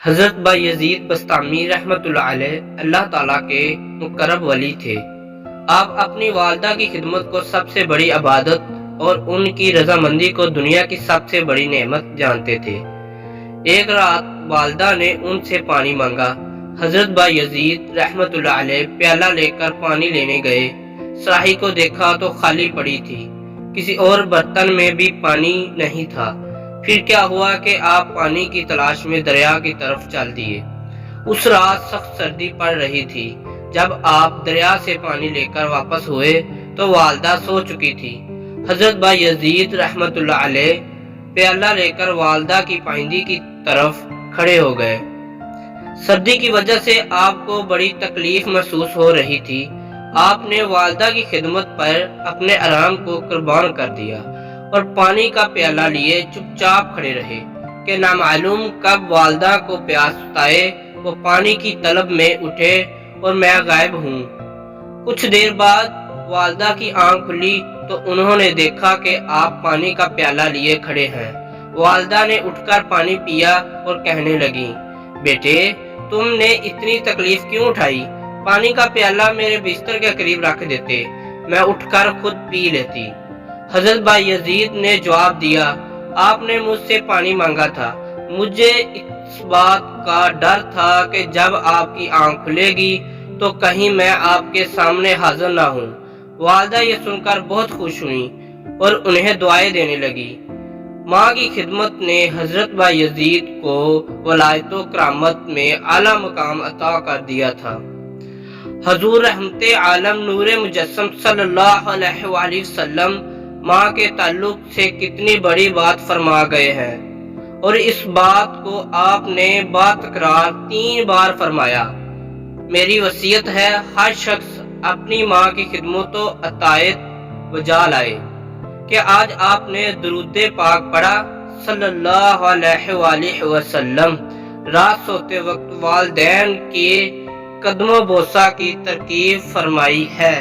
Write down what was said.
حضرت بایزید بسطامی رحمۃ اللہ علیہ اللہ تعالیٰ کے مقرب ولی تھے۔ آپ اپنی والدہ کی خدمت کو سب سے بڑی عبادت اور ان کی رضامندی کو دنیا کی سب سے بڑی نعمت جانتے تھے۔ ایک رات والدہ نے ان سے پانی مانگا۔ حضرت بایزید رحمۃ اللہ علیہ پیالہ لے کر پانی لینے گئے۔ صحیح کو دیکھا تو خالی پڑی تھی، کسی اور برتن میں بھی پانی نہیں تھا۔ پھر کیا ہوا کہ آپ پانی کی تلاش میں دریا کی طرف چل دیے۔ اس رات سخت سردی پڑ رہی تھی۔ جب آپ دریا سے پانی لے کر واپس ہوئے تو والدہ سو چکی تھی۔ حضرت بایزید رحمۃ اللہ علیہ پیالہ لے کر والدہ کی پائیدی کی طرف کھڑے ہو گئے۔ سردی کی وجہ سے آپ کو بڑی تکلیف محسوس ہو رہی تھی۔ آپ نے والدہ کی خدمت پر اپنے آرام کو قربان کر دیا اور پانی کا پیالہ لیے چپ چاپ کھڑے رہے کہ نامعلوم کب والدہ کو پیاس ستائے، وہ پانی کی طلب میں اٹھے اور میں غائب ہوں۔ کچھ دیر بعد والدہ کی آنکھ کھلی تو انہوں نے دیکھا کہ آپ پانی کا پیالہ لیے کھڑے ہیں۔ والدہ نے اٹھ کر پانی پیا اور کہنے لگی، بیٹے تم نے اتنی تکلیف کیوں اٹھائی؟ پانی کا پیالہ میرے بستر کے قریب رکھ دیتے، میں اٹھ کر خود پی لیتی۔ حضرت بایزید نے جواب دیا، آپ نے مجھ سے پانی مانگا تھا، مجھے اس بات کا ڈر تھا کہ جب آپ کی آنکھ کھلے گی تو کہیں میں آپ کے سامنے حاضر نہ ہوں۔ والدہ یہ سن کر بہت خوش ہوئی اور انہیں دعائیں دینے لگی۔ ماں کی خدمت نے حضرت بایزید کو ولایت و کرامت میں اعلیٰ مقام عطا کر دیا تھا۔ حضور رحمت عالم نور مجسم صلی اللہ علیہ وآلہ وسلم ماں کے تعلق سے کتنی بڑی بات فرما گئے ہیں، اور اس بات کو آپ نے باتکرار 3 بار فرمایا۔ میری وصیت ہے ہر شخص اپنی ماں کی خدمت و اطاعت بجا لائے۔ کہ آج آپ نے درود پاک پڑھا صلی اللہ علیہ وآلہ وسلم، رات سوتے وقت والدین کے قدم و بوسہ کی ترکیب فرمائی ہے۔